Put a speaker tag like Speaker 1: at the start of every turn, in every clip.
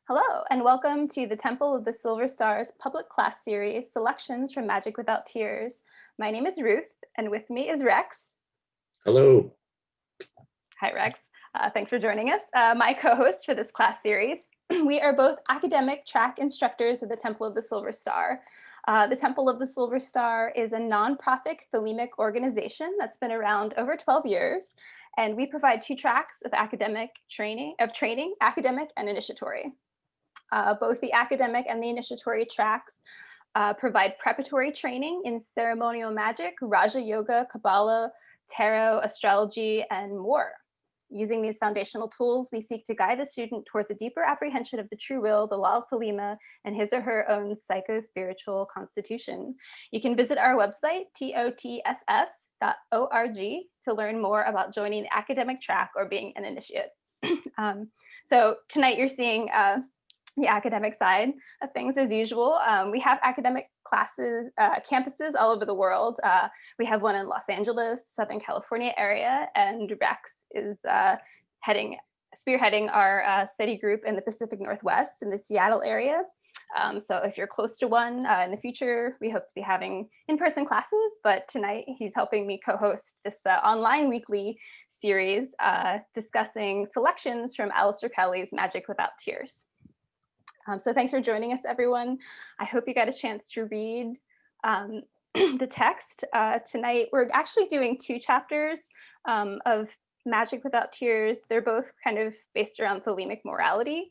Speaker 1: Hello, and welcome to the Temple of the Silver Stars public class series, Selections from Magick Without Tears. My name is Ruth, and with me is Rex.
Speaker 2: Hello.
Speaker 1: Hi, Rex. Thanks for joining us. My co-host for this class series. We are both academic track instructors with the Temple of the Silver Star. The Temple of the Silver Star is a nonprofit Thelemic organization that's been around over 12 years, and we provide two tracks of academic training, academic and initiatory. Both the academic and the initiatory tracks provide preparatory training in ceremonial magic, Raja Yoga, Kabbalah, tarot, astrology, and more. Using these foundational tools, we seek to guide the student towards a deeper apprehension of the true will, the law of Thelema, and his or her own psycho-spiritual constitution. You can visit our website, TOTSS.org, to learn more about joining the academic track or being an initiate. So tonight you're seeing the academic side of things as usual. We have academic classes, campuses all over the world. We have one in Los Angeles, Southern California area, and Rex is spearheading our study group in the Pacific Northwest in the Seattle area. So if you're close to one in the future, we hope to be having in-person classes, but tonight he's helping me co-host this online weekly series discussing selections from Aleister Crowley's Magick Without Tears. So thanks for joining us, everyone. I hope you got a chance to read the text. Tonight, we're actually doing two chapters of Magick Without Tears. They're both kind of based around Thelemic morality.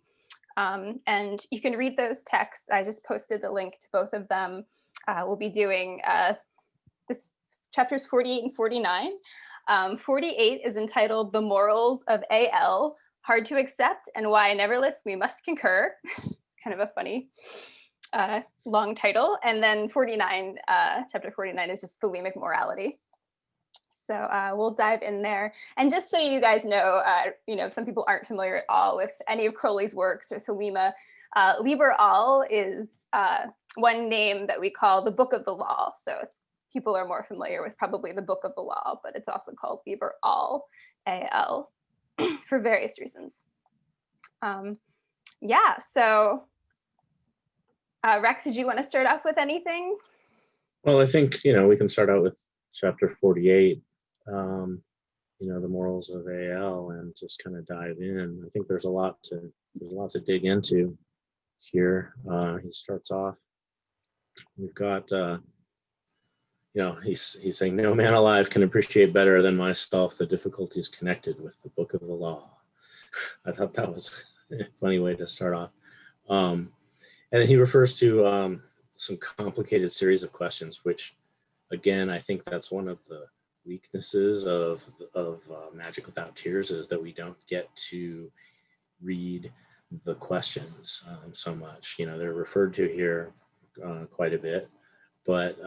Speaker 1: And you can read those texts. I just posted the link to both of them. We'll be doing this chapters 48 and 49. 48 is entitled The Morals of A.L., Hard to Accept and Why Nevertheless We Must Concur. Kind of a funny long title. And then 49, chapter 49 is just Thelemic morality. So we'll dive in there. And just so you guys know, some people aren't familiar at all with any of Crowley's works or Thelema, Liber is one name that we call the Book of the Law. So people are more familiar with probably the Book of the Law, but it's also called Liber A.L. for various reasons. Yeah, so Rex, did you want to start off with anything?
Speaker 2: Well, I think, we can start out with chapter 48, the morals of A.L., and just kind of dive in. I think there's a lot to dig into here. He starts off, we've got, he's saying, no man alive can appreciate better than myself the difficulties connected with the Book of the Law. I thought that was a funny way to start off. And then he refers to some complicated series of questions, which, again, I think that's one of the weaknesses of Magick Without Tears, is that we don't get to read the questions so much. They're referred to here quite a bit, but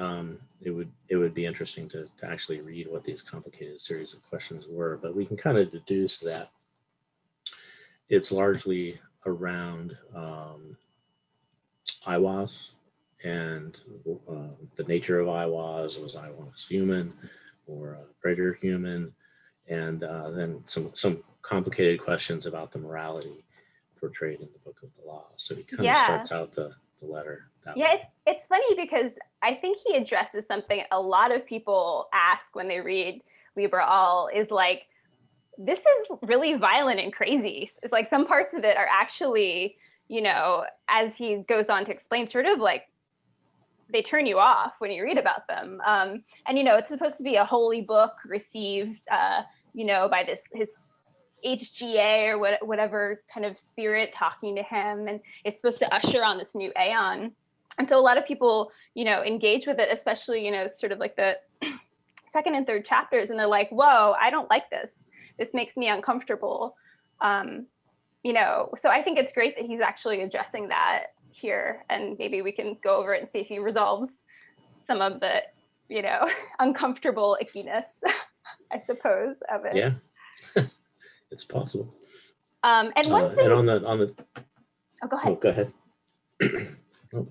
Speaker 2: it would be interesting to actually read what these complicated series of questions were. But we can kind of deduce that it's largely around Aiwass and the nature of Aiwass. Was Aiwass human or greater human? And then some complicated questions about the morality portrayed in the Book of the Law. So he kind of starts out the letter that way.
Speaker 1: It's funny because I think he addresses something a lot of people ask when they read Liber is like, this is really violent and crazy. It's like some parts of it are actually, as he goes on to explain, sort of like they turn you off when you read about them. And, it's supposed to be a holy book received, by his HGA or whatever kind of spirit talking to him. And it's supposed to usher on this new aeon. And so a lot of people, engage with it, especially, sort of like the second and third chapters. And they're like, whoa, I don't like this. This makes me uncomfortable. So I think it's great that he's actually addressing that here, and maybe we can go over it and see if he resolves some of the, uncomfortable ickiness, I suppose, of it.
Speaker 2: Yeah, it's possible.
Speaker 1: And one thing.
Speaker 2: And on the.
Speaker 1: Oh, go ahead.
Speaker 2: Oh, go ahead.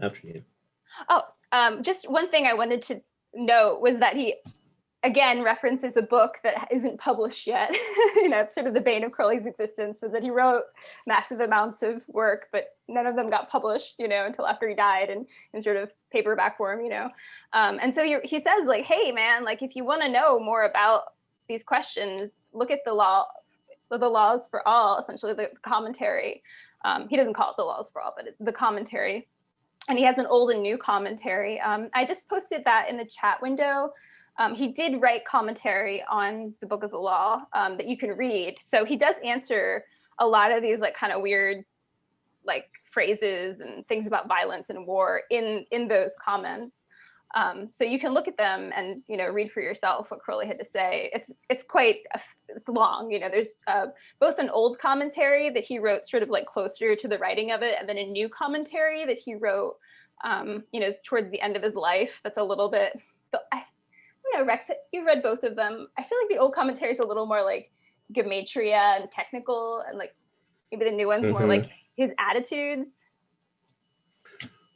Speaker 2: After you.
Speaker 1: Just one thing I wanted to note was that again, references a book that isn't published yet. You know, it's sort of the bane of Crowley's existence was that he wrote massive amounts of work, but none of them got published, you know, until after he died and in sort of paperback form, you know. And so he says like, hey man, like if you want to know more about these questions, look at the laws for all, essentially the commentary. He doesn't call it the laws for all, but it's the commentary. And he has an old and new commentary. I just posted that in the chat window. He did write commentary on the Book of the Law that you can read. So he does answer a lot of these like kind of weird like phrases and things about violence and war in those comments. So you can look at them and, you know, read for yourself what Crowley had to say. It's quite, it's long, you know, there's both an old commentary that he wrote sort of like closer to the writing of it, and then a new commentary that he wrote, you know, towards the end of his life. That's a little bit, you know, Rex, you read both of them. I feel like the old commentary is a little more like gematria and technical, and like maybe the new one's more like his attitudes.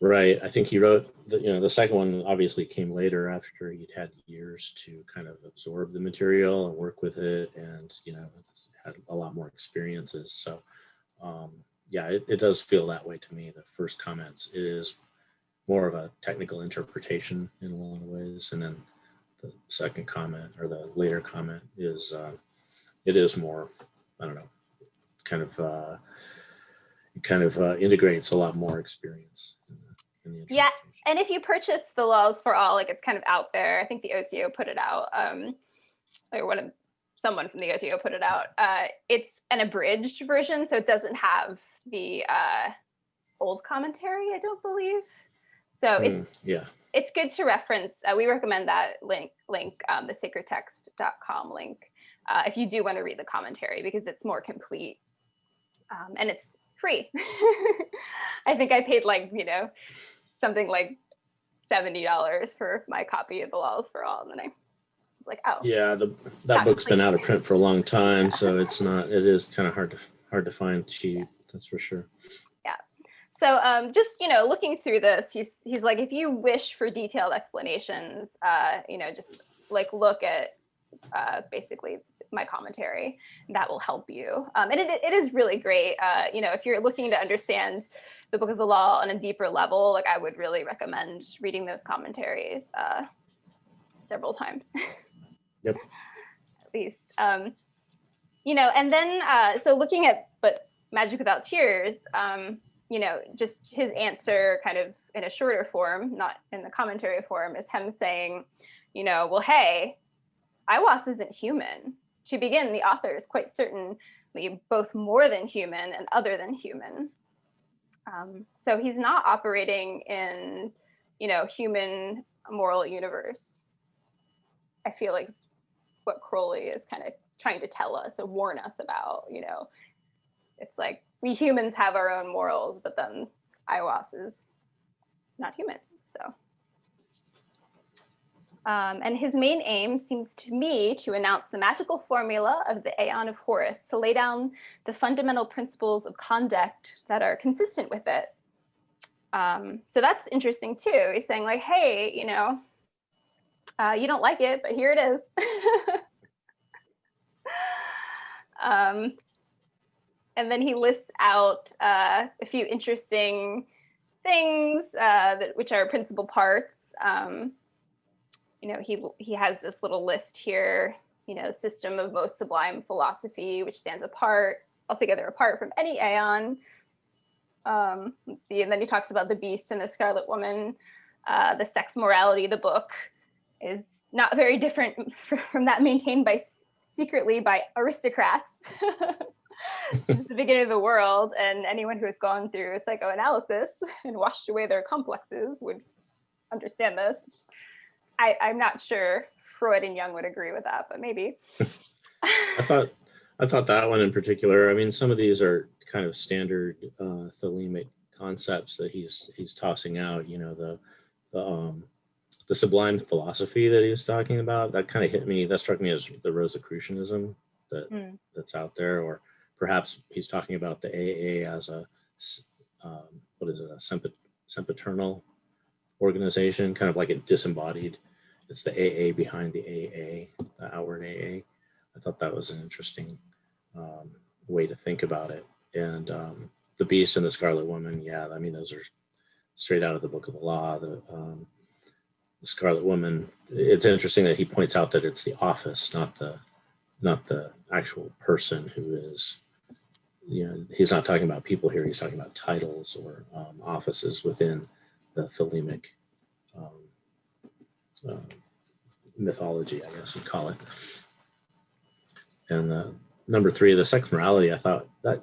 Speaker 2: Right. I think he wrote, the second one obviously came later after he'd had years to kind of absorb the material and work with it, and, you know, had a lot more experiences. So, yeah, it does feel that way to me. The first comments is more of a technical interpretation in a lot of ways, and then the second comment or the later comment is, it is more, I don't know, kind of integrates a lot more experience.
Speaker 1: Yeah, and if you purchase the Laws for All, like it's kind of out there. I think the OTO put it out, or someone from the OTO put it out. It's an abridged version, so it doesn't have the old commentary, I don't believe. So it's good to reference. We recommend that link, the sacredtext.com link, if you do want to read the commentary, because it's more complete and it's free. I think I paid like, you know, something like $70 for my copy of the Laws for All, and then I was like, oh.
Speaker 2: Yeah, that book's been out of print for a long time, so it is kind of hard to find cheap. That's for sure.
Speaker 1: Yeah. So just, you know, looking through this, he's like, if you wish for detailed explanations, you know, just like look at basically my commentary. That will help you. And it is really great. You know, if you're looking to understand the Book of the Law on a deeper level, like I would really recommend reading those commentaries several times.
Speaker 2: Yep.
Speaker 1: At least. You know, and then so looking at Magick Without Tears, you know, just his answer kind of in a shorter form, not in the commentary form, is him saying, you know, well, hey, Aiwass isn't human. To begin, the author is quite certainly both more than human and other than human. So he's not operating in, you know, human moral universe. I feel like what Crowley is kind of trying to tell us or warn us about, you know, it's like we humans have our own morals, but then Aiwass is not human. So. And his main aim seems to me to announce the magical formula of the Aeon of Horus, to lay down the fundamental principles of conduct that are consistent with it. So that's interesting too. He's saying like, hey, you know, you don't like it, but here it is. And then he lists out a few interesting things which are principal parts. You know, he has this little list here, you know, system of most sublime philosophy, which stands altogether apart from any aeon. Let's see, and then he talks about the beast and the scarlet woman. The sex morality of the book is not very different from that maintained secretly by aristocrats since the beginning of the world, and anyone who has gone through psychoanalysis and washed away their complexes would understand this. I'm not sure Freud and Jung would agree with that, but maybe.
Speaker 2: I thought that one in particular, I mean, some of these are kind of standard Thelemic concepts that he's tossing out, you know, the sublime philosophy that he was talking about, that kind of hit me. That struck me as the Rosicrucianism that's out there, or perhaps he's talking about the AA as a sempiternal organization, kind of like a disembodied it's the AA behind the AA, the outward AA. I thought that was an interesting way to think about it. And the Beast and the Scarlet Woman, yeah, I mean, those are straight out of the Book of the Law. The Scarlet Woman, it's interesting that he points out that it's the office, not the actual person who is, you know, he's not talking about people here, he's talking about titles or offices within the Thelemic mythology, I guess you'd call it. And the number 3, the sex morality, I thought that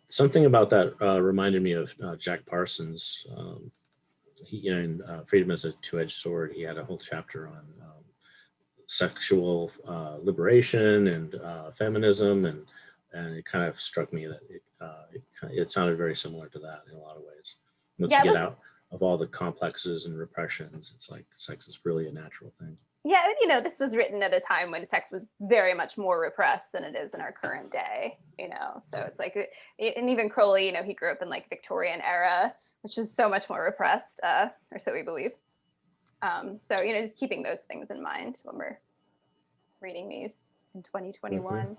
Speaker 2: something about that reminded me of Jack Parsons. He, you know, in Freedom as a Two-Edged Sword, he had a whole chapter on sexual liberation and feminism, and it kind of struck me that it sounded very similar to that in a lot of ways. Once you get out of all the complexes and repressions, it's like sex is really a natural thing.
Speaker 1: Yeah, you know, this was written at a time when sex was very much more repressed than it is in our current day, you know, so it's like, and even Crowley, you know, he grew up in like Victorian era, which was so much more repressed, or so we believe. So, you know, just keeping those things in mind when we're reading these in 2021.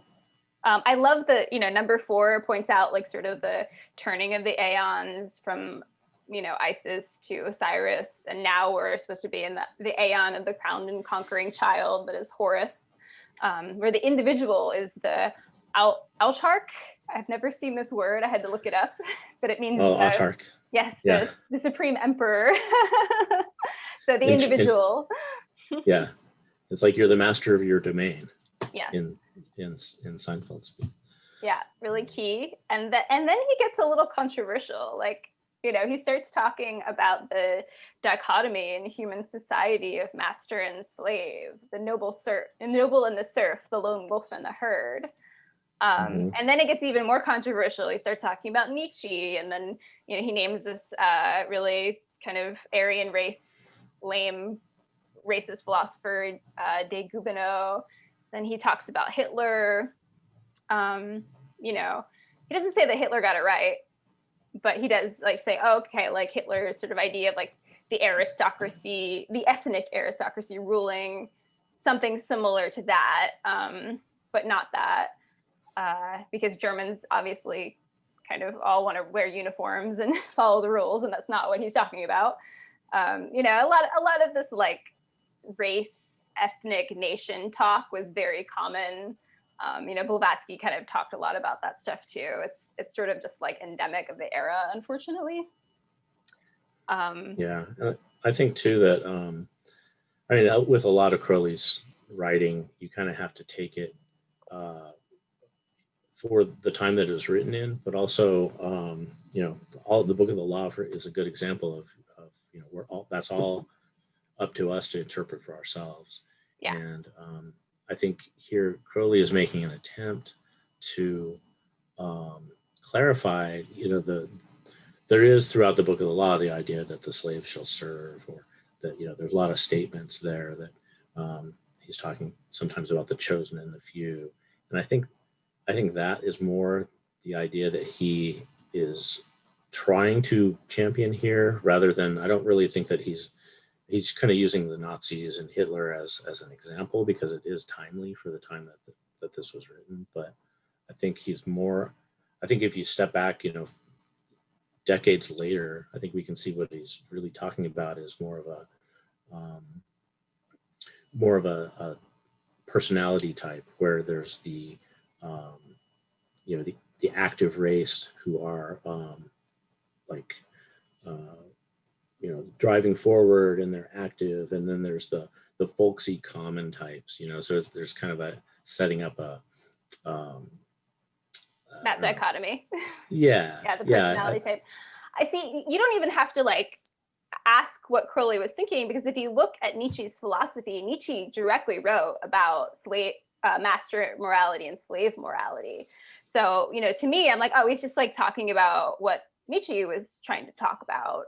Speaker 1: I love that, you know, number 4 points out like sort of the turning of the aeons from, you know, Isis to Osiris, and now we're supposed to be in the aeon of the crowned and conquering child that is Horus, where the individual is the autarch. I've never seen this word, I had to look it up, but it means
Speaker 2: autarch.
Speaker 1: Yes,
Speaker 2: yeah.
Speaker 1: the supreme emperor. So the individual.
Speaker 2: Yeah, it's like you're the master of your domain.
Speaker 1: Yeah.
Speaker 2: In Seinfeld speak.
Speaker 1: Yeah, really key. And then he gets a little controversial. Like, you know, he starts talking about the dichotomy in human society of master and slave, the noble and the serf, the lone wolf and the herd. And then it gets even more controversial. He starts talking about Nietzsche, and then, you know, he names this really kind of Aryan race, lame racist philosopher, de Gobineau. Then he talks about Hitler. You know, he doesn't say that Hitler got it right, but he does like say, oh, okay, like Hitler's sort of idea of like the aristocracy, the ethnic aristocracy ruling, something similar to that, but not that, because Germans obviously kind of all want to wear uniforms and follow the rules, and that's not what he's talking about. You know, a lot of this like race, ethnic, nation talk was very common. You know, Blavatsky kind of talked a lot about that stuff too. It's sort of just like endemic of the era, unfortunately.
Speaker 2: Yeah, I think too that I mean, with a lot of Crowley's writing, you kind of have to take it for the time that it was written in, but also you know, all the Book of the Law is a good example of you know, that's all up to us to interpret for ourselves.
Speaker 1: Yeah.
Speaker 2: And I think here Crowley is making an attempt to clarify, you know, there is throughout the Book of the Law the idea that the slave shall serve, or that, you know, there's a lot of statements there that he's talking sometimes about the chosen and the few. And I think that is more the idea that he is trying to champion here, rather than, I don't really think that he's kind of using the Nazis and Hitler as an example, because it is timely for the time that this was written. But I think if you step back, you know, decades later, I think we can see what he's really talking about is more of a personality type, where there's the you know, the active race who are you know, driving forward and they're active, and then there's the folksy common types, you know, so there's kind of a setting up a
Speaker 1: that dichotomy.
Speaker 2: Yeah.
Speaker 1: Yeah, the personality type. I see, you don't even have to like ask what Crowley was thinking, because if you look at Nietzsche's philosophy, Nietzsche directly wrote about master morality and slave morality. So, you know, to me, I'm like, oh, he's just like talking about what Nietzsche was trying to talk about.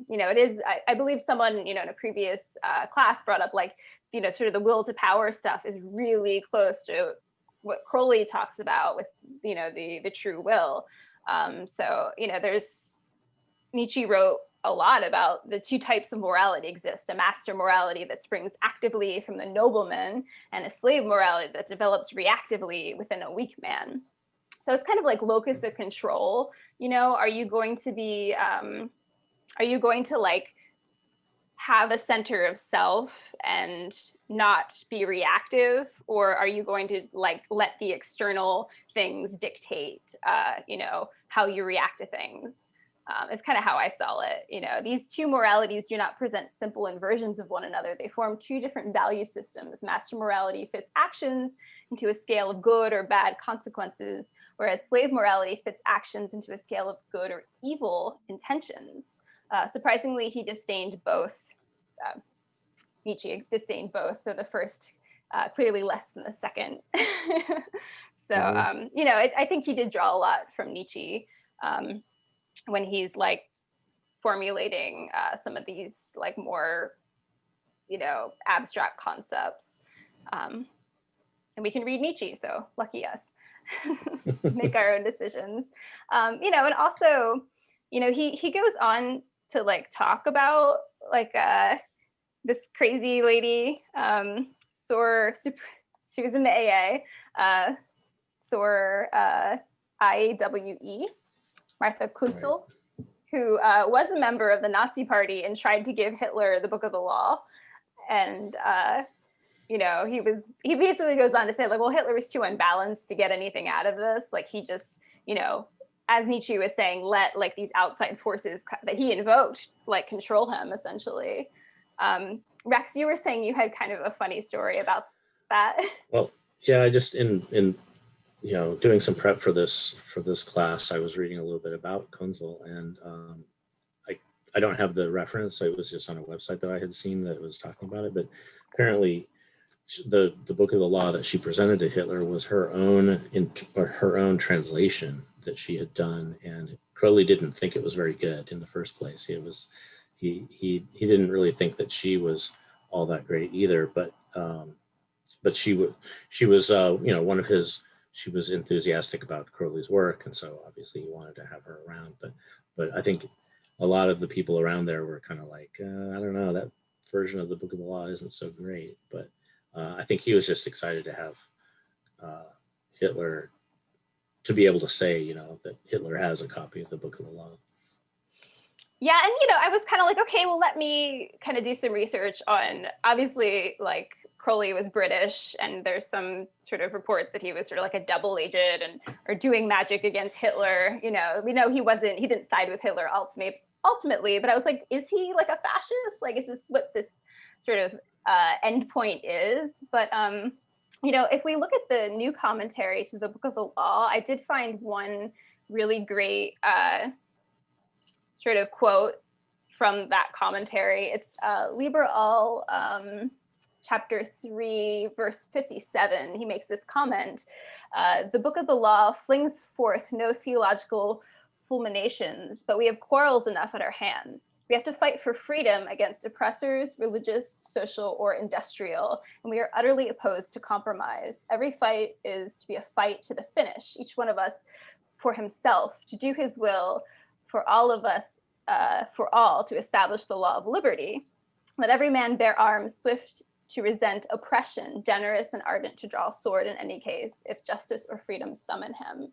Speaker 1: You know, it is, I believe someone, you know, in a previous class brought up like, you know, sort of the will to power stuff is really close to what Crowley talks about with, you know, the true will. So, you know, Nietzsche wrote a lot about the two types of morality exist: a master morality that springs actively from the nobleman, and a slave morality that develops reactively within a weak man. So it's kind of like locus of control. You know, are you going to like have a center of self and not be reactive, or are you going to like let the external things dictate, you know, how you react to things? It's kind of how I saw it. You know, these two moralities do not present simple inversions of one another. They form two different value systems. Master morality fits actions into a scale of good or bad consequences, whereas slave morality fits actions into a scale of good or evil intentions. Surprisingly, he disdained both. Nietzsche disdained both, though the first clearly less than the second. So, you know, I think he did draw a lot from Nietzsche when he's like formulating some of these like more, you know, abstract concepts. And we can read Nietzsche, so lucky us. Make our own decisions. You know, and also, you know, he goes on to like talk about like this crazy lady, she was in the AA, IAWE, Martha Kunzel, right, who was a member of the Nazi Party and tried to give Hitler the Book of the Law. And, you know, he basically goes on to say like, well, Hitler was too unbalanced to get anything out of this. Like he just, you know, as Nietzsche was saying, let like these outside forces that he invoked, like control him essentially. Rex, you were saying you had kind of a funny story about that. Well,
Speaker 2: yeah, I just in you know, doing some prep for this class, I was reading a little bit about Kunzel, and I don't have the reference. It was just on a website that I had seen that was talking about it, but apparently the Book of the Law that she presented to Hitler was her own translation that she had done, and Crowley didn't think it was very good in the first place. It was he didn't really think that she was all that great either, but she was you know, one of his. She was enthusiastic about Crowley's work, and so obviously he wanted to have her around. But I think a lot of the people around there were kind of like, I don't know, that version of the Book of the Law isn't so great. But I think he was just excited to have Hitler, to be able to say, you know, that Hitler has a copy of the Book of the Law.
Speaker 1: Yeah, and you know, I was kind of like, okay, well, let me kind of do some research on, obviously, like Crowley was British, and there's some sort of reports that he was sort of like a double agent or doing magic against Hitler. You know, we know he didn't side with Hitler ultimately, but I was like, is he like a fascist? Like, is this what this sort of end point is? But you know, if we look at the new commentary to the Book of the Law, I did find one really great sort of quote from that commentary. It's Liber chapter 3, verse 57. He makes this comment: the Book of the Law flings forth no theological fulminations, but we have quarrels enough at our hands. We have to fight for freedom against oppressors, religious, social, or industrial, and we are utterly opposed to compromise. Every fight is to be a fight to the finish, each one of us for himself, to do his will, for all of us, for all, to establish the law of liberty. Let every man bear arms, swift to resent oppression, generous and ardent to draw sword in any case, if justice or freedom summon him.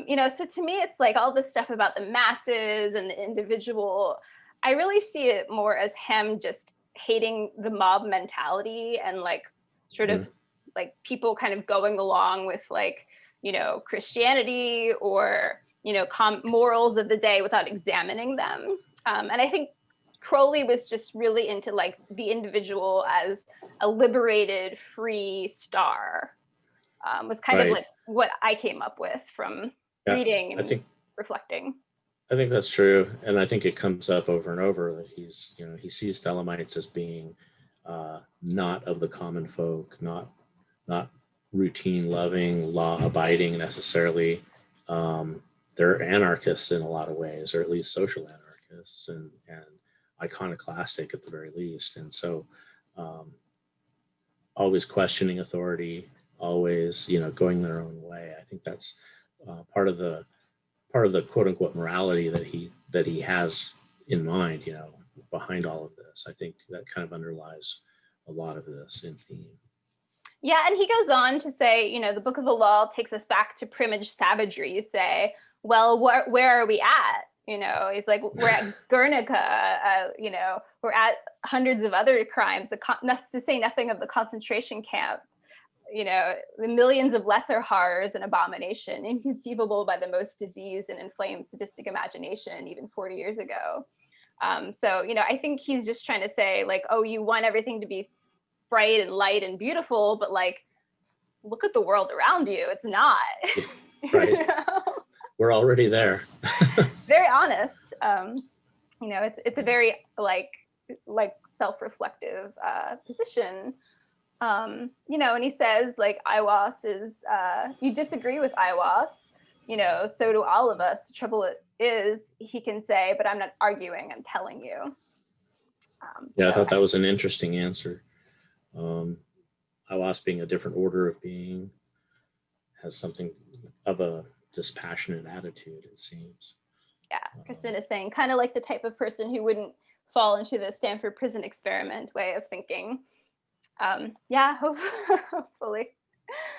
Speaker 1: You know, so to me, it's like all this stuff about the masses and the individual. I really see it more as him just hating the mob mentality and like sort of like people kind of going along with like, you know, Christianity or, you know, morals of the day without examining them. And I think Crowley was just really into like the individual as a liberated, free star. Was kind of like what I came up with from reading and reflecting.
Speaker 2: I think that's true, and I think it comes up over and over that he's, you know, he sees Thelemites as being not of the common folk, not routine loving, law abiding necessarily. They're anarchists in a lot of ways, or at least social anarchists, and iconoclastic at the very least. And so always questioning authority, always, you know, going their own way. I think that's part of the quote unquote morality that he has in mind, you know, behind all of this. I think that kind of underlies a lot of this in theme.
Speaker 1: Yeah, and he goes on to say, you know, the Book of the Law takes us back to primage savagery. You say, well, where are we at? You know, he's like, we're at Guernica, you know, we're at hundreds of other crimes, to say nothing of the concentration camp, you know, the millions of lesser horrors and abomination, inconceivable by the most diseased and inflamed sadistic imagination even 40 years ago. So, you know, I think he's just trying to say, like, oh, you want everything to be bright and light and beautiful, but like, look at the world around you. It's not.
Speaker 2: Right.
Speaker 1: You know?
Speaker 2: We're already there.
Speaker 1: Very honest. You know, it's a very like self-reflective position. You know, and he says like Aiwass is, you disagree with Aiwass, you know, so do all of us. The trouble is, he can say, but I'm not arguing, I'm telling you.
Speaker 2: Yeah, I thought that was an interesting answer. Aiwass being a different order of being, has something of a dispassionate attitude, it seems.
Speaker 1: Yeah, Kristen is saying kind of like the type of person who wouldn't fall into the Stanford prison experiment way of thinking. Yeah, hopefully.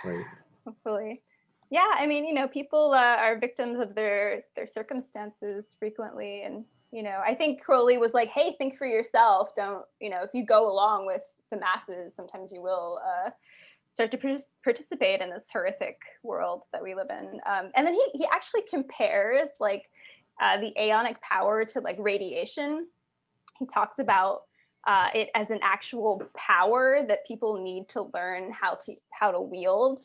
Speaker 2: Right.
Speaker 1: Hopefully. Yeah, I mean, you know, people are victims of their circumstances frequently. And, you know, I think Crowley was like, hey, think for yourself. Don't, you know, if you go along with the masses, sometimes you will start to participate in this horrific world that we live in. And then he actually compares like the aeonic power to like radiation. He talks about it as an actual power that people need to learn how to wield.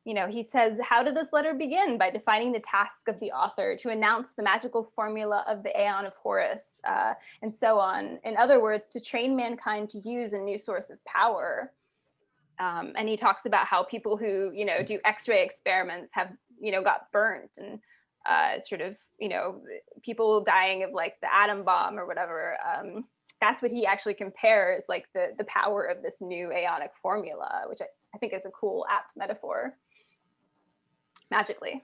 Speaker 1: You know, he says, how did this letter begin? By defining the task of the author to announce the magical formula of the Aeon of Horus, and so on. In other words, to train mankind to use a new source of power. And he talks about how people who, you know, do X-ray experiments have, you know, got burnt, and sort of, you know, people dying of like the atom bomb or whatever. That's what he actually compares, like the power of this new aeonic formula, which I think is a cool, apt metaphor. Magically.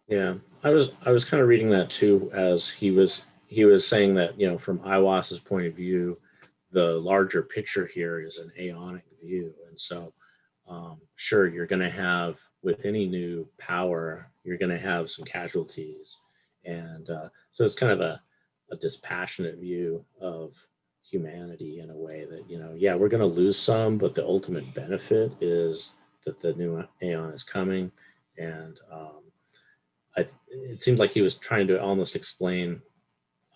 Speaker 2: Yeah, I was kind of reading that too, as he was saying that, you know, from Aiwass's point of view, the larger picture here is an aeonic view, and so sure, you're going to have, with any new power, you're going to have some casualties, and so it's kind of a dispassionate view of humanity in a way that, you know, yeah, we're going to lose some, but the ultimate benefit is that the new aeon is coming. And it seemed like he was trying to almost explain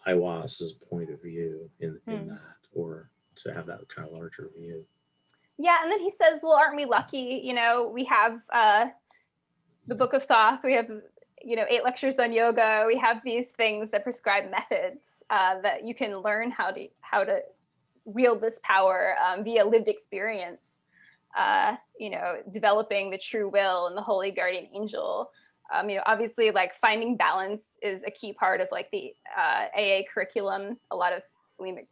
Speaker 2: Aiwass's point of view in that, or to have that kind of larger view.
Speaker 1: Yeah, and then he says, well, aren't we lucky? You know, we have the Book of Thoth, we have, you know, 8 lectures on yoga, we have these things that prescribe methods that you can learn how to wield this power via lived experience. You know, developing the true will and the holy guardian angel. You know, obviously, like finding balance is a key part of like the AA curriculum. A lot of Thelemic,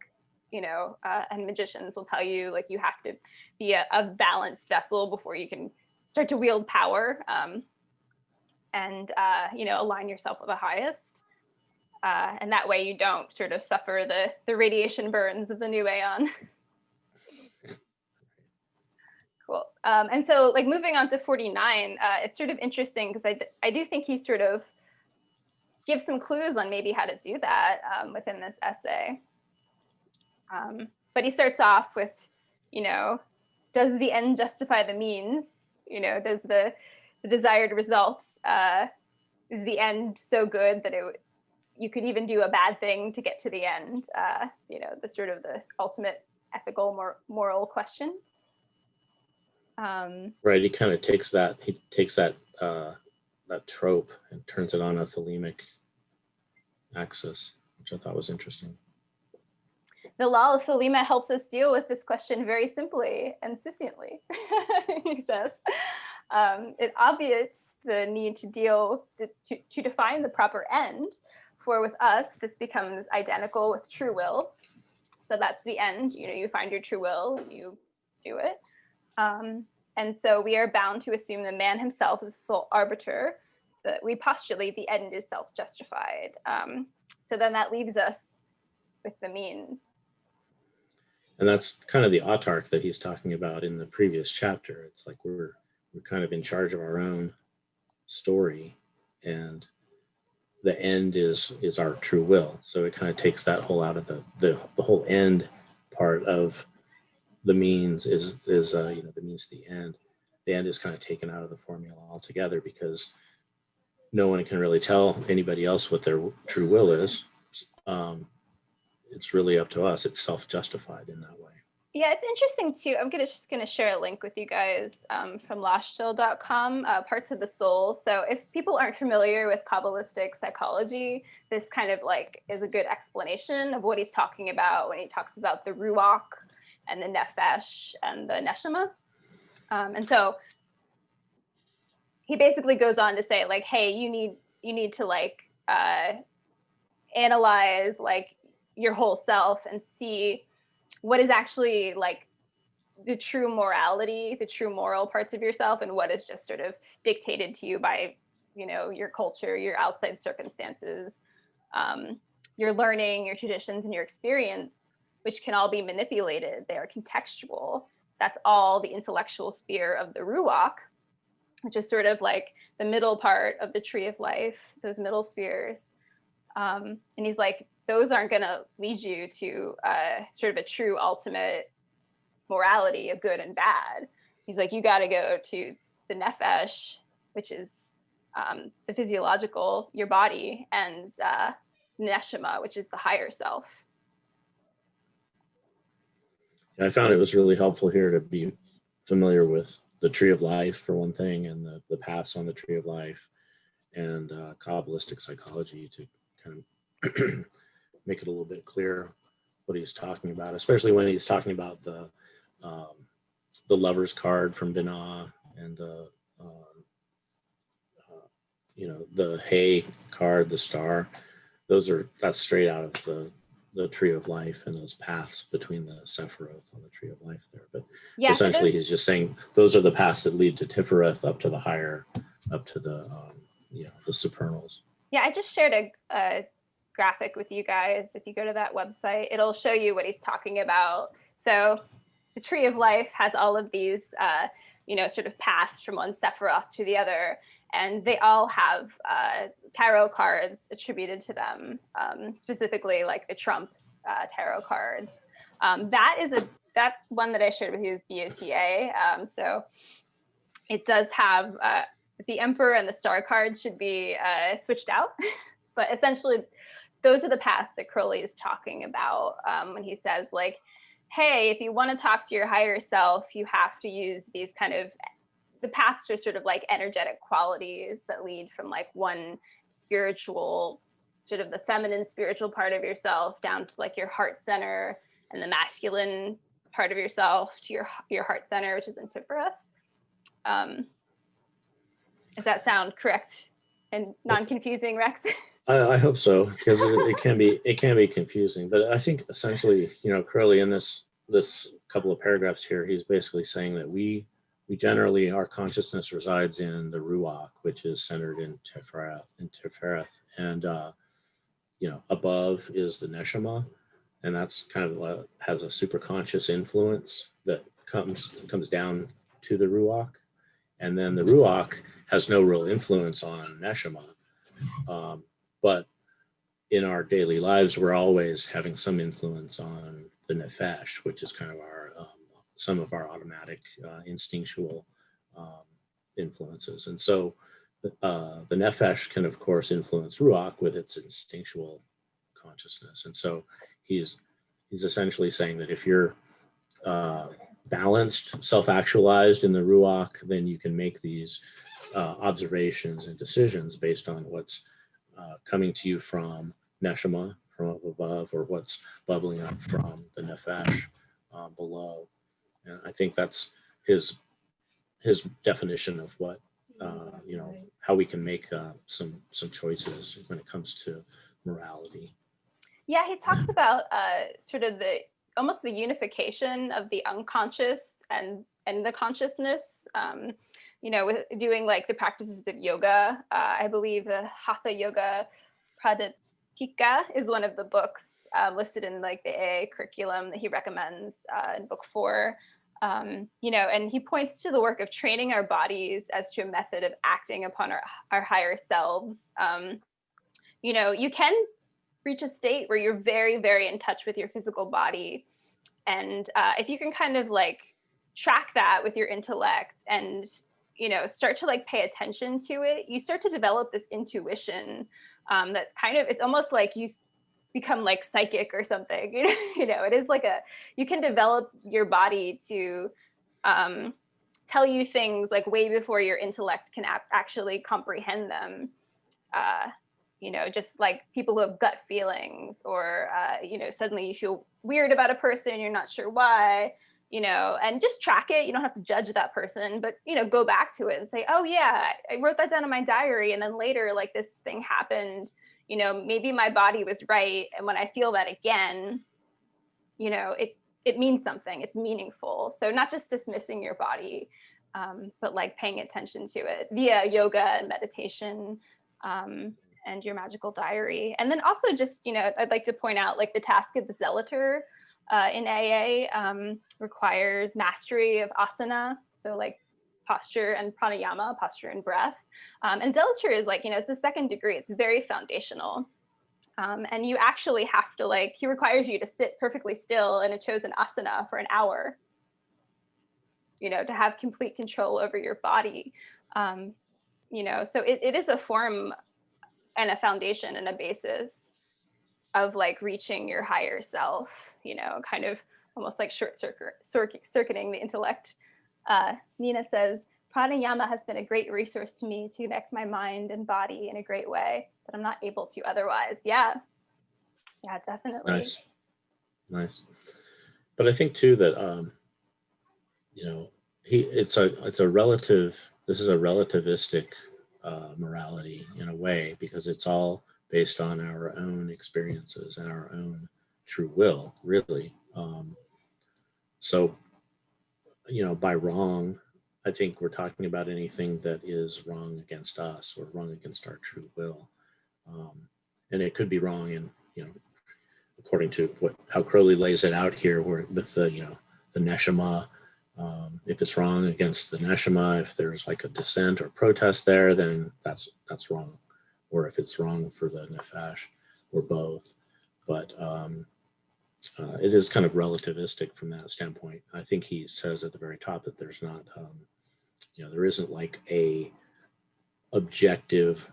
Speaker 1: you know, and magicians will tell you like you have to be a balanced vessel before you can start to wield power, and you know, align yourself with the highest. And that way you don't sort of suffer the radiation burns of the new aeon. Cool. And so like moving on to 49, it's sort of interesting because I do think he sort of gives some clues on maybe how to do that within this essay. But he starts off with, you know, does the end justify the means? You know, does the desired results, is the end so good that you could even do a bad thing to get to the end? You know, the sort of the ultimate ethical, moral question.
Speaker 2: Right, he kind of takes that that trope and turns it on a Thelemic axis, which I thought was interesting.
Speaker 1: The law of Thelema helps us deal with this question very simply and succinctly. He says, it obviates the need to define the proper end, for with us this becomes identical with true will. So that's the end. You know, you find your true will and you do it. And so we are bound to assume the man himself is the sole arbiter, we postulate the end is self-justified. So then that leaves us with the means.
Speaker 2: And that's kind of the autark that he's talking about in the previous chapter. It's like we're kind of in charge of our own story, and the end is our true will. So it kind of takes that whole out of the whole end part of the means is the means to the end. The end is kind of taken out of the formula altogether, because no one can really tell anybody else what their true will is. It's really up to us. It's self-justified in that way.
Speaker 1: Yeah, it's interesting too. I'm just gonna share a link with you guys from lashtil.com, Parts of the Soul. So if people aren't familiar with Kabbalistic psychology, this kind of like is a good explanation of what he's talking about when he talks about the ruach and the nefesh and the neshama. And so he basically goes on to say like, hey, you need to like analyze like your whole self and see what is actually like the true morality, the true moral parts of yourself, and what is just sort of dictated to you by, your culture, your outside circumstances, your learning, your traditions, and your experience, which can all be manipulated. They are contextual. That's all the intellectual sphere of the ruach, which is sort of like the middle part of the tree of life, those middle spheres. And he's like, those aren't going to lead you to sort of a true ultimate morality of good and bad. He's like, you got to go to the nefesh, which is the physiological, your body, and neshama, which is the higher self.
Speaker 2: I found it was really helpful here to be familiar with the tree of life, for one thing, and the paths on the tree of life, and Kabbalistic psychology to kind of make it a little bit clearer what he's talking about, especially when he's talking about the lover's card from Binah and the hay card, the star. That's straight out of the tree of life and those paths between the Sephiroth on the tree of life there. But yeah, essentially he's just saying those are the paths that lead to Tifereth, up to the higher, up to the the supernals.
Speaker 1: Yeah, I just shared a graphic with you guys. If you go to that website, it'll show you what he's talking about. So the tree of life has all of these sort of paths from one Sephiroth to the other, and they all have tarot cards attributed to them, specifically like the Trump tarot cards. That one that I shared with you is BOTA. So it does have the Emperor and the Star card should be switched out, but essentially those are the paths that Crowley is talking about when he says like, hey, if you want to talk to your higher self, you have to use these kind of, the paths are sort of like energetic qualities that lead from like one spiritual, sort of the feminine spiritual part of yourself down to like your heart center, and the masculine part of yourself to your heart center, which is in Tifereth. Does that sound correct and non-confusing, Rex?
Speaker 2: I hope so, because it can be confusing. But I think essentially, Crowley in this couple of paragraphs here, he's basically saying that we generally, our consciousness resides in the ruach, which is centered in Tifereth, and above is the neshama, and that's kind of has a superconscious influence that comes down to the ruach, and then the ruach has no real influence on neshama. But in our daily lives, we're always having some influence on the nefesh, which is kind of our some of our automatic instinctual influences. And so the nefesh can, of course, influence ruach with its instinctual consciousness. And so he's essentially saying that if you're balanced, self-actualized in the ruach, then you can make these observations and decisions based on what's coming to you from neshama, from up above, or what's bubbling up from the nefesh below. And I think that's his definition of what how we can make some choices when it comes to morality.
Speaker 1: Yeah, he talks about sort of the unification of the unconscious and the consciousness. you know, with doing like the practices of yoga. I believe the Hatha Yoga Pradipika is one of the books listed in like the AA curriculum that he recommends in book 4. You know, and he points to the work of training our bodies as to a method of acting upon our higher selves. You know, you can reach a state where you're very, very in touch with your physical body. And if you can kind of like track that with your intellect and, you know, start to like pay attention to it, you start to develop this intuition that kind of, it's almost like you become like psychic or something. You know, it is like you can develop your body to tell you things like way before your intellect can actually comprehend them. You know, just like people who have gut feelings, or you know, suddenly you feel weird about a person and you're not sure why, you know, and just track it. You don't have to judge that person, but, you know, go back to it and say, oh yeah, I wrote that down in my diary, and then later like this thing happened, you know, maybe my body was right, and when I feel that again, you know, it means something, it's meaningful. So not just dismissing your body, but like paying attention to it via yoga and meditation, and your magical diary. And then also just, you know, I'd like to point out like the task of the zealoter in AA requires mastery of asana. So like posture and pranayama, posture and breath. And zealoter is like, you know, it's the second degree. It's very foundational. And you actually have to like, he requires you to sit perfectly still in a chosen asana for an hour, you know, to have complete control over your body. You know, so it is a form and a foundation and a basis of like reaching your higher self, you know, kind of almost like circuiting the intellect. Nina says, pranayama has been a great resource to me to connect my mind and body in a great way that I'm not able to otherwise. Yeah, definitely.
Speaker 2: Nice. But I think too that you know, this is a relativistic morality in a way, because it's all based on our own experiences and our own true will, really. So, you know, by wrong, I think we're talking about anything that is wrong against us or wrong against our true will. And it could be wrong in, you know, according to how Crowley lays it out here, where with the, you know, the neshama, if it's wrong against the neshama, if there's like a dissent or protest there, then that's wrong. Or if it's wrong for the nefesh, or both. But it is kind of relativistic from that standpoint. I think he says at the very top that there's not, you know, there isn't like a objective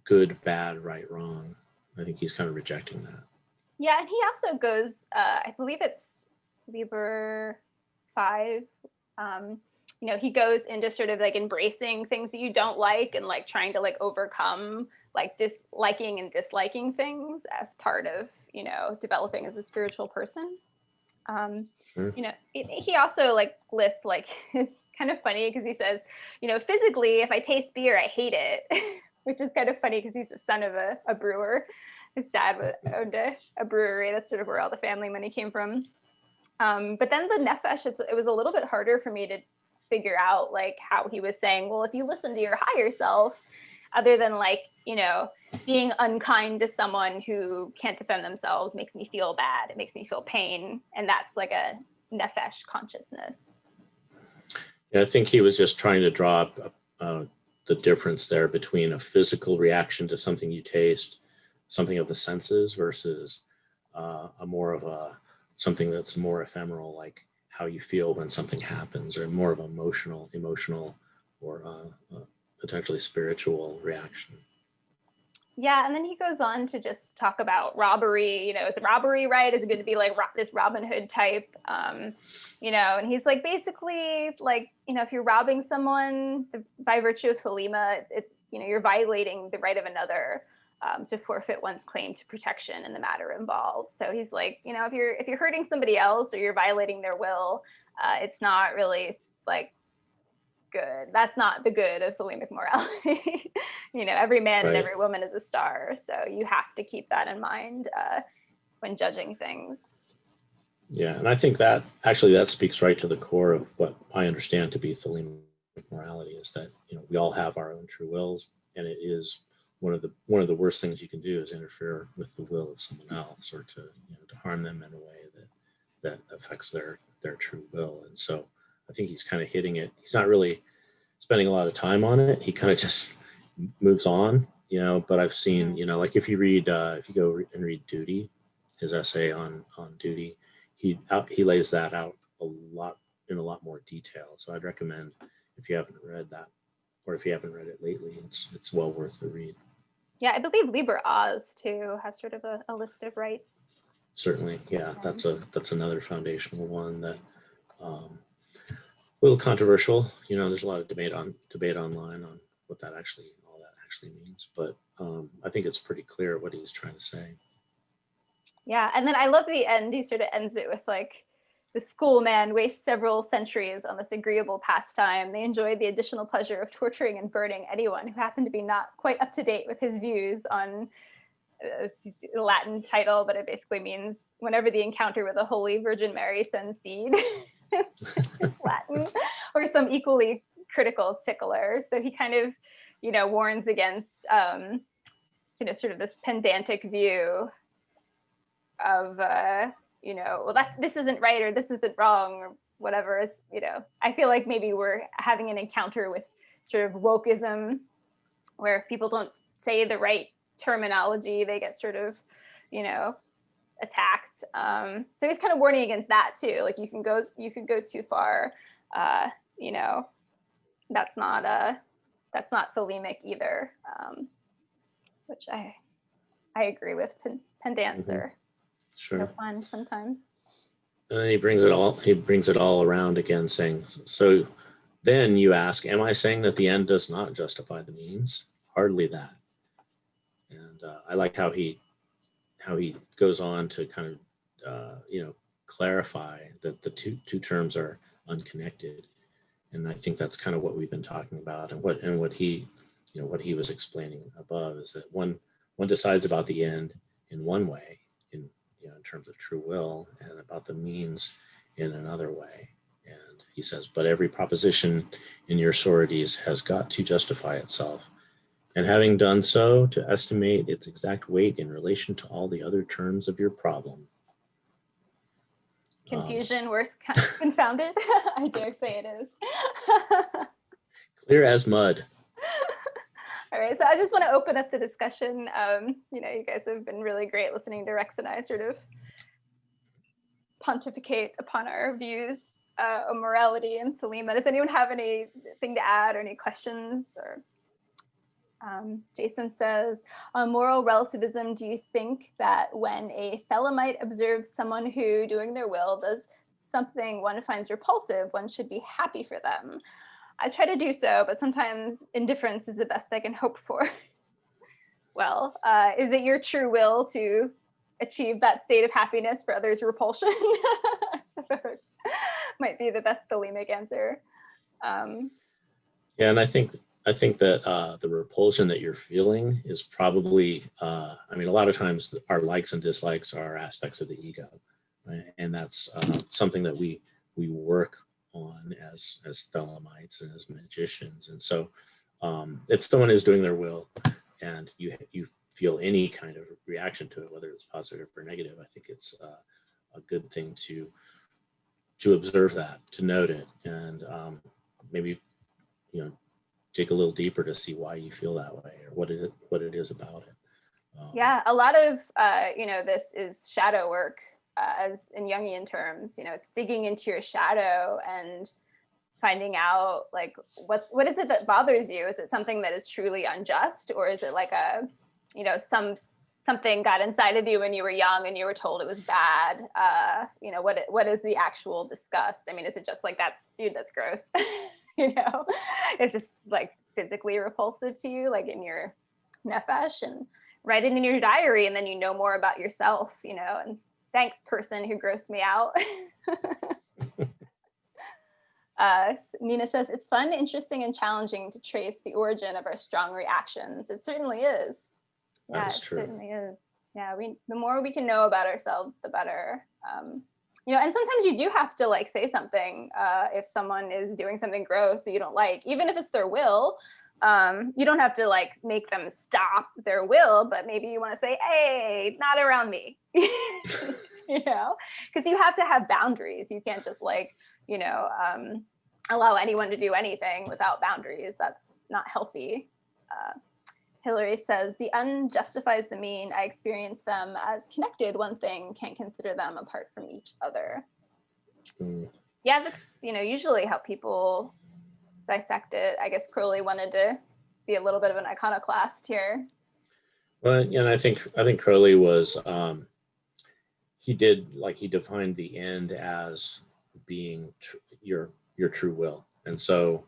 Speaker 2: good, bad, right, wrong. I think he's kind of rejecting that.
Speaker 1: Yeah, and he also goes, I believe it's Liber 5. You know, he goes into sort of like embracing things that you don't like and like trying to like overcome like disliking and disliking things as part of, you know, developing as a spiritual person.
Speaker 2: Sure.
Speaker 1: You know, he also like lists like, it's kind of funny because he says, you know, physically, if I taste beer, I hate it, which is kind of funny because he's the son of a brewer. His dad owned a brewery. That's sort of where all the family money came from. But then the nefesh, it was a little bit harder for me to figure out like how he was saying, well, if you listen to your higher self, other than like, you know, being unkind to someone who can't defend themselves makes me feel bad. It makes me feel pain. And that's like a nefesh consciousness.
Speaker 2: Yeah, I think he was just trying to draw up the difference there between a physical reaction to something you taste, something of the senses, versus something that's more ephemeral, like how you feel when something happens, or more of emotional, or potentially spiritual reaction.
Speaker 1: Yeah, and then he goes on to just talk about robbery. You know, is robbery right? Is it going to be like this Robin Hood type? You know, and he's like, basically, like, you know, if you're robbing someone by virtue of Thelema, it's you know, you're violating the right of another to forfeit one's claim to protection in the matter involved. So he's like, you know, if you're hurting somebody else or you're violating their will, it's not really like good. That's not the good of Thelemic morality. You know, every man and every woman is a star. So you have to keep that in mind when judging things.
Speaker 2: Yeah, and I think that actually that speaks right to the core of what I understand to be Thelemic morality is that, we all have our own true wills, and it is one of the worst things you can do is interfere with the will of someone else, or to harm them in a way that affects their true will. And so I think he's kind of hitting it. He's not really spending a lot of time on it. He kind of just moves on, but I've seen, like if you go and read Duty, his essay on duty, he lays that out in a lot more detail. So I'd recommend, if you haven't read that, or if you haven't read it lately, it's well worth the read.
Speaker 1: Yeah, I believe Liber Oz too has sort of a list of rights.
Speaker 2: Certainly, yeah, that's another foundational one that a little controversial. There's a lot of debate online on what all that actually means, but I think it's pretty clear what he's trying to say.
Speaker 1: Yeah, and then I love the end. He sort of ends it with like, the schoolman wastes several centuries on this agreeable pastime. They enjoyed the additional pleasure of torturing and burning anyone who happened to be not quite up to date with his views on a Latin title, but it basically means whenever the encounter with the Holy Virgin Mary sends seed. Latin, or some equally critical tickler. So he kind of, warns against, sort of this pedantic view of, this isn't right, or this isn't wrong, or whatever. It's, I feel like maybe we're having an encounter with sort of wokeism, where if people don't say the right terminology, they get sort of, attacked. So he's kind of warning against that too. Like you can go too far. That's not Thelemic either. Which I agree with. Pendants are so fun sometimes.
Speaker 2: And then he brings it all around again, saying, so then you ask, am I saying that the end does not justify the means? Hardly that. And I like how he goes on to kind of clarify that the two terms are unconnected. And I think that's kind of what we've been talking about, and what he was explaining above is that one decides about the end in one way, in terms of true will, and about the means in another way. And he says, but every proposition in your sorites has got to justify itself, and having done so, to estimate its exact weight in relation to all the other terms of your problem.
Speaker 1: Confusion, worse confounded. I dare say it is.
Speaker 2: Clear as mud.
Speaker 1: All right, so I just want to open up the discussion. You guys have been really great listening to Rex and I sort of pontificate upon our views of morality and Thelema. Does anyone have anything to add, or any questions? Or Jason says, on moral relativism, do you think that when a Thelemite observes someone who, doing their will, does something one finds repulsive, one should be happy for them? I try to do so, but sometimes indifference is the best I can hope for. Well, is it your true will to achieve that state of happiness for others' repulsion? I suppose might be the best Thelemic answer.
Speaker 2: Yeah, and I think that the repulsion that you're feeling is probably, a lot of times our likes and dislikes are aspects of the ego, right? And that's something that we work on as Thelemites and as magicians. And so if someone is doing their will and you feel any kind of reaction to it, whether it's positive or negative, I think it's a good thing to observe that, to note it, and maybe dig a little deeper to see why you feel that way, or what it is about it.
Speaker 1: Yeah, a lot of this is shadow work, as in Jungian terms. It's digging into your shadow and finding out like what is it that bothers you? Is it something that is truly unjust, or is it like something got inside of you when you were young and you were told it was bad? What is the actual disgust? I mean, is it just like that's gross? It's just like physically repulsive to you, like in your nefesh, and write it in your diary, and then you know more about yourself, and thanks, person who grossed me out. Nina says, it's fun, interesting, and challenging to trace the origin of our strong reactions. It certainly is. Yeah,
Speaker 2: that is true.
Speaker 1: It certainly is. Yeah, the more we can know about ourselves, the better. You know, and sometimes you do have to like say something if someone is doing something gross that you don't like, even if it's their will. You don't have to like make them stop their will, but maybe you want to say, hey, not around me. You know, because you have to have boundaries. You can't just like, you know, allow anyone to do anything without boundaries. That's not healthy. Hillary says, the end justifies the mean. I experience them as connected. One thing, can't consider them apart from each other. Yeah, that's, you know, usually how people dissect it. I guess Crowley wanted to be a little bit of an iconoclast here.
Speaker 2: Well, and I think Crowley was, he defined the end as being your true will. And so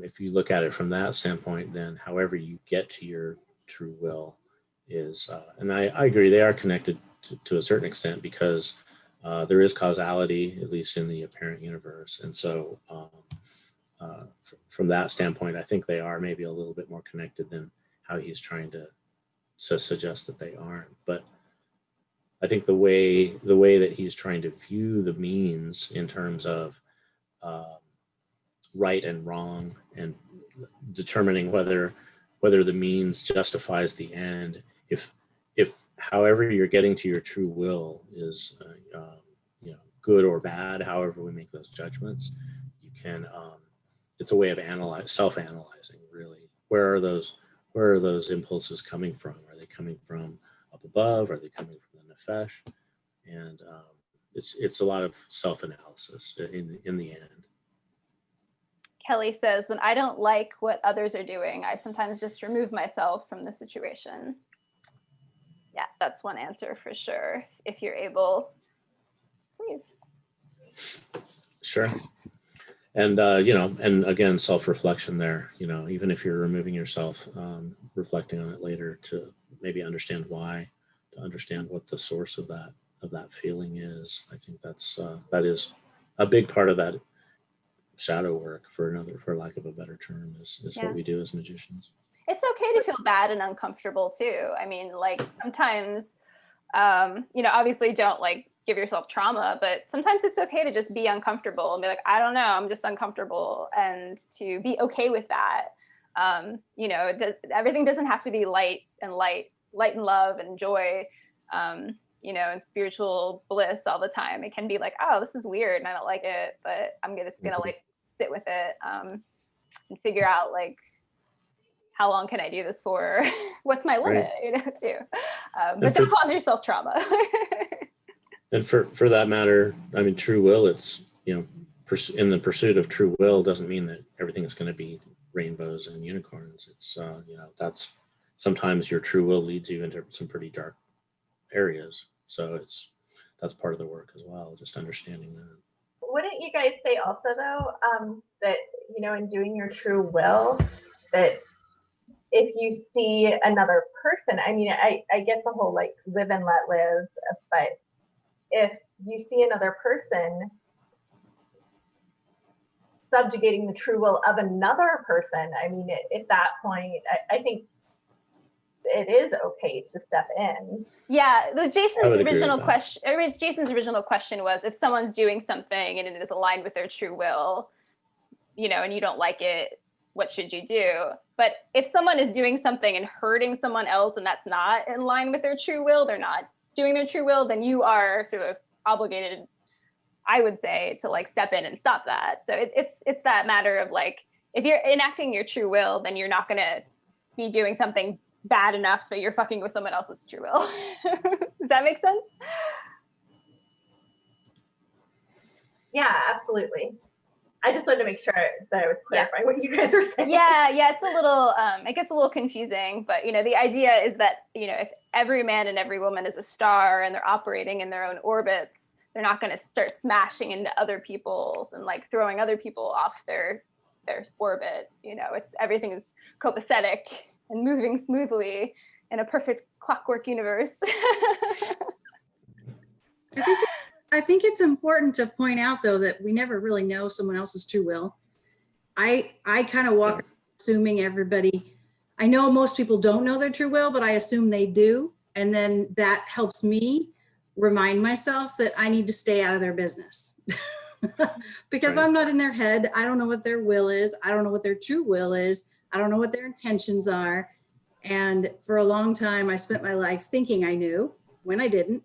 Speaker 2: if you look at it from that standpoint, then however you get to your true will is, and I agree, they are connected to a certain extent, because there is causality, at least in the apparent universe. And so from that standpoint, I think they are maybe a little bit more connected than how he's trying to suggest that they aren't. But I think the way that he's trying to view the means in terms of right and wrong, and determining whether the means justifies the end, if however you're getting to your true will is you know, good or bad, however we make those judgments, you can it's a way of self-analyzing, really. Where are those impulses coming from? Are they coming from up above? Are they coming from the nefesh? And it's a lot of self-analysis in the end.
Speaker 1: Kelly says, when I don't like what others are doing, I sometimes just remove myself from the situation. Yeah, that's one answer for sure. If you're able, just leave.
Speaker 2: Sure. And, you know, and again, self-reflection there, you know, even if you're removing yourself, reflecting on it later to maybe understand why, to understand what the source of that feeling is. I think that is a big part of that shadow work, for lack of a better term, is what we do as magicians.
Speaker 1: It's okay to feel bad and uncomfortable too. I mean, like sometimes, you know, obviously don't like give yourself trauma, but sometimes it's okay to just be uncomfortable and be like, I don't know, I'm just uncomfortable, and to be okay with that. You know, everything doesn't have to be light and love and joy, you know, and spiritual bliss all the time. It can be like, oh, this is weird and I don't like it, but I'm just gonna like sit with it and figure out like, how long can I do this for? What's my limit, right. You know, too. But don't cause yourself trauma.
Speaker 2: And for that matter, I mean, true will, it's, you know, in the pursuit of true will doesn't mean that everything is going to be rainbows and unicorns. It's, you know, that's sometimes your true will leads you into some pretty dark areas. So that's part of the work as well, just understanding that.
Speaker 3: Wouldn't you guys say also though, that, you know, in doing your true will, that if you see another person, I mean, I get the whole like live and let live, but if you see another person subjugating the true will of another person, I mean, at that point, I think it is okay to step in.
Speaker 1: Yeah, Jason's original question was, if someone's doing something and it is aligned with their true will, you know, and you don't like it, what should you do? But if someone is doing something and hurting someone else and that's not in line with their true will, they're not doing their true will, then you are sort of obligated, I would say, to like step in and stop that. So it's that matter of like, if you're enacting your true will, then you're not gonna be doing something bad enough that you're fucking with someone else's true will. Does that make sense?
Speaker 3: Yeah, absolutely. I just wanted to make sure that I was clarifying what you guys are saying.
Speaker 1: Yeah, it's a little, it gets a little confusing, but you know, the idea is that, you know, if every man and every woman is a star and they're operating in their own orbits, they're not going to start smashing into other people's and like throwing other people off their orbit. You know, everything is copacetic and moving smoothly in a perfect clockwork universe.
Speaker 4: I think it's important to point out, though, that we never really know someone else's true will. I kind of walk assuming everybody, I know most people don't know their true will, but I assume they do. And then that helps me remind myself that I need to stay out of their business. Because
Speaker 2: Right.
Speaker 4: I'm not in their head. I don't know what their will is. I don't know what their true will is. I don't know what their intentions are. And for a long time, I spent my life thinking I knew when I didn't.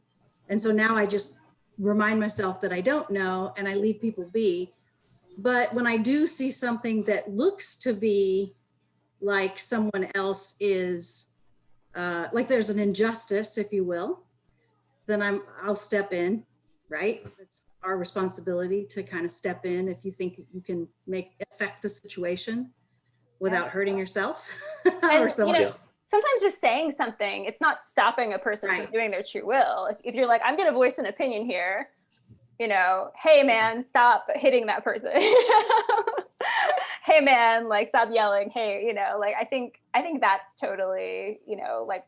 Speaker 4: And so now I just remind myself that I don't know, and I leave people be. But when I do see something that looks to be like someone else is, like there's an injustice, if you will, then I'll step in, right? It's our responsibility to kind of step in if you think you can affect the situation without hurting yourself or
Speaker 1: And,
Speaker 4: someone
Speaker 1: you know,
Speaker 4: else.
Speaker 1: sometimes just saying something, it's not stopping a person
Speaker 4: Right.
Speaker 1: from doing their true will. If you're like, I'm going to voice an opinion here, you know, hey man, stop hitting that person. Hey man, like stop yelling. Hey, you know, like I think that's totally, you know, like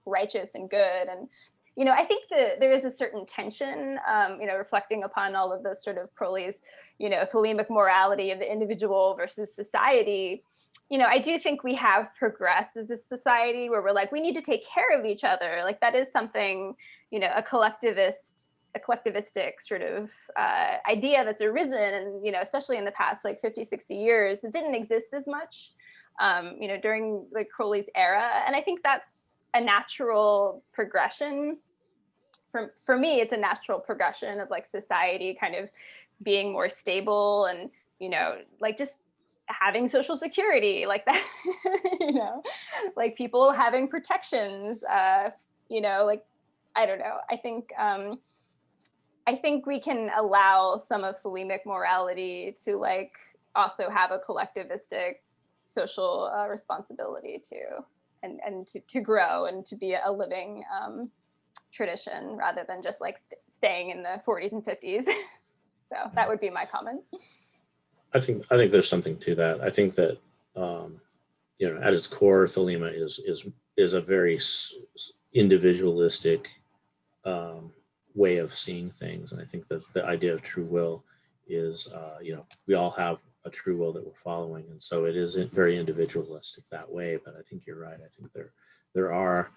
Speaker 1: righteous and good. And you know, I think that there is a certain tension, you know, reflecting upon all of those sort of Crowley's, you know, Thelemic morality of the individual versus society. You know, I do think we have progressed as a society where we're like, we need to take care of each other. Like that is something, you know, a collectivistic sort of idea that's arisen, and you know, especially in the past like 50, 60 years, that didn't exist as much, you know, during like Crowley's era. And I think that's a natural progression. For me, it's a natural progression of like society kind of being more stable, and you know, like just having social security like that. You know, like people having protections, you know, like I don't know, I think we can allow some of Thelemic morality to like also have a collectivistic social responsibility too, and to grow and to be a living tradition rather than just like staying in the 40s and 50s. So that would be my comment.
Speaker 2: I think there's something to that. I think that you know, at its core, Thelema is a very individualistic way of seeing things, and I think that the idea of true will is, you know, we all have a true will that we're following, and so it is very individualistic that way. But I think you're right. I think there are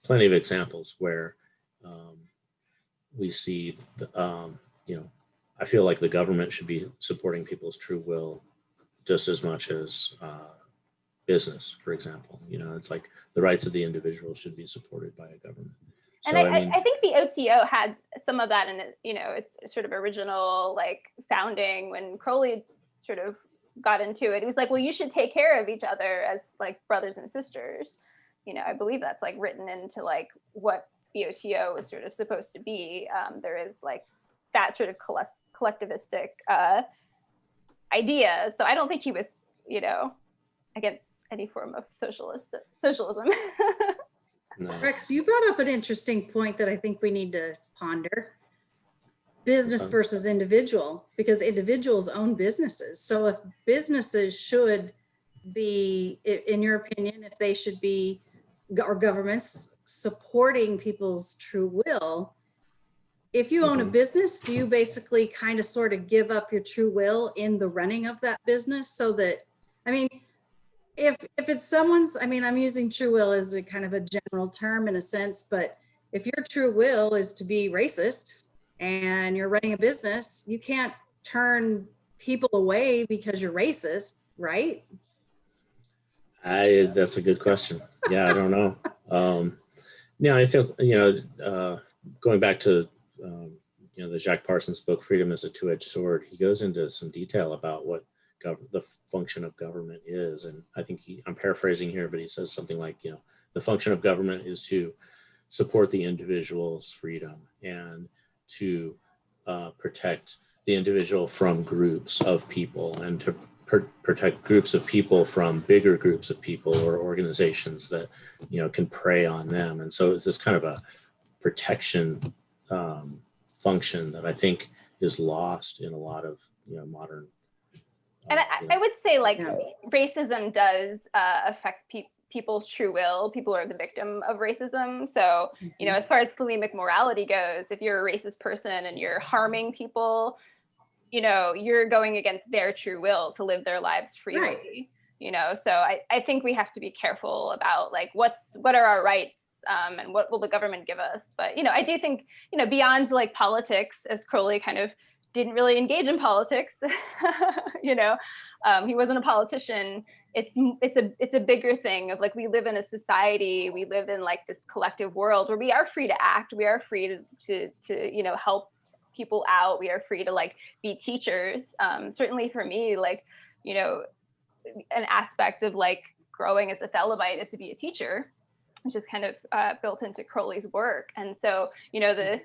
Speaker 2: plenty of examples where we see, you know, I feel like the government should be supporting people's true will just as much as business, for example. You know, it's like the rights of the individual should be supported by a government.
Speaker 1: And
Speaker 2: So,
Speaker 1: I think the OTO had some of that in it, you know, its sort of original like founding when Crowley sort of got into it. He was like, well, you should take care of each other as like brothers and sisters. You know, I believe that's like written into like what the OTO was sort of supposed to be. There is like that sort of collectivistic idea. So I don't think he was, you know, against any form of socialism.
Speaker 2: no.
Speaker 4: Rex, you brought up an interesting point that I think we need to ponder. Business versus individual, because individuals own businesses. So if businesses should be, in your opinion, if they should be, or governments supporting people's true will, if you own a business, do you basically kind of sort of give up your true will in the running of that business? So that, I mean, if it's someone's, I mean, I'm using true will as a kind of a general term in a sense, but if your true will is to be racist and you're running a business, you can't turn people away because you're racist, right?
Speaker 2: That's a good question. Yeah, I don't know. Yeah, I think, you know, going back to, you know, the Jack Parsons book, Freedom is a Two-Edged Sword, he goes into some detail about what the function of government is. And I think I'm paraphrasing here, but he says something like, you know, the function of government is to support the individual's freedom and to protect the individual from groups of people, and to protect groups of people from bigger groups of people or organizations that, you know, can prey on them. And so it's this kind of a protection function that I think is lost in a lot of, you know, modern.
Speaker 1: And
Speaker 2: you know,
Speaker 1: I would say like
Speaker 4: Yeah.
Speaker 1: racism does affect people's true will. People are the victim of racism. So, you know, as far as Thelemic morality goes, if you're a racist person and you're harming people, you know, you're going against their true will to live their lives freely.
Speaker 4: Right.
Speaker 1: You know, so I think we have to be careful about like what are our rights and what will the government give us? But, you know, I do think, you know, beyond like politics, as Crowley kind of didn't really engage in politics, you know, he wasn't a politician. It's a bigger thing of like, we live in a society, we live in like this collective world where we are free to act, we are free to you know, help people out, we are free to like be teachers. Certainly for me, like, you know, an aspect of like growing as a Thelemite is to be a teacher, which is kind of built into Crowley's work. And so, you know, the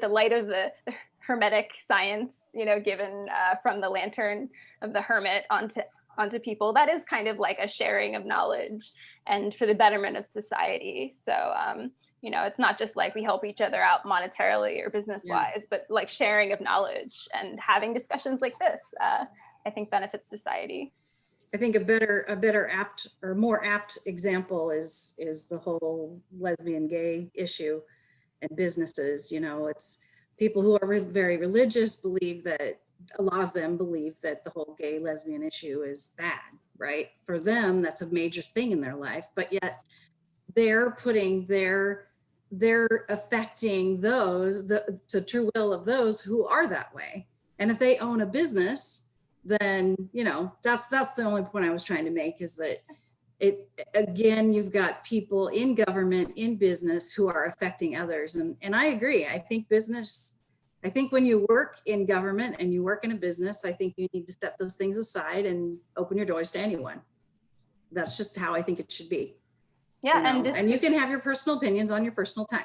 Speaker 1: light of the Hermetic science, you know, given from the lantern of the hermit onto people, that is kind of like a sharing of knowledge and for the betterment of society. So, you know, it's not just like we help each other out monetarily or business wise, but like sharing of knowledge and having discussions like this, I think benefits society.
Speaker 4: I think a better apt or more apt example is the whole lesbian gay issue and businesses. You know, it's people who are very religious believe that, a lot of them believe that the whole gay lesbian issue is bad, right? For them, that's a major thing in their life, but yet they're putting they're affecting the true will of those who are that way. And if they own a business, then, you know, that's the only point I was trying to make, is that again, you've got people in government, in business, who are affecting others. And I agree. I think when you work in government and you work in a business, I think you need to set those things aside and open your doors to anyone. That's just how I think it should be.
Speaker 1: Yeah,
Speaker 4: you know? And you can have your personal opinions on your personal time.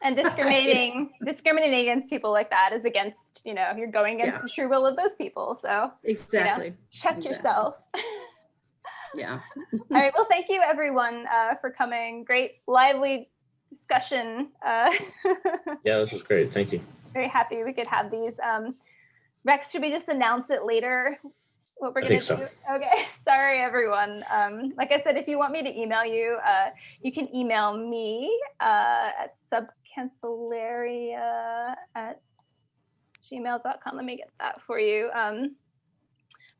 Speaker 1: And discriminating against people like that is against, you know, you're going against the true will of those people. So
Speaker 4: exactly.
Speaker 1: You know, check yourself.
Speaker 4: Yeah.
Speaker 1: All right. Well, thank you everyone for coming. Great, lively discussion.
Speaker 2: Yeah, this is great. Thank you.
Speaker 1: Very happy we could have these. Rex, should we just announce it later? What we're going to do? Okay. Sorry, everyone. Like I said, if you want me to email you, you can email me at subcancellaria@gmail.com. Let me get that for you.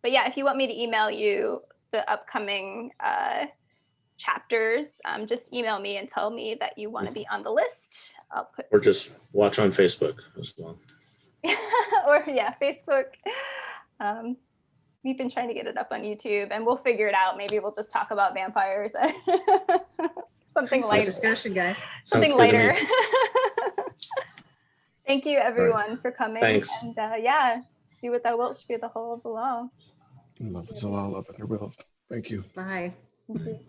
Speaker 1: But yeah, if you want me to email you the upcoming chapters, just email me and tell me that you want to be on the list.
Speaker 2: Or just watch on Facebook as well.
Speaker 1: Or yeah, Facebook. We've been trying to get it up on YouTube, and we'll figure it out. Maybe we'll just talk about vampires. Something lighter.
Speaker 4: Discussion, guys.
Speaker 1: Something lighter. Thank you, everyone, for coming.
Speaker 2: Thanks.
Speaker 1: And yeah, do what thou wilt should be the whole of the law.
Speaker 5: Love is a law, love it or will. Thank you.
Speaker 4: Bye.
Speaker 1: Thank you.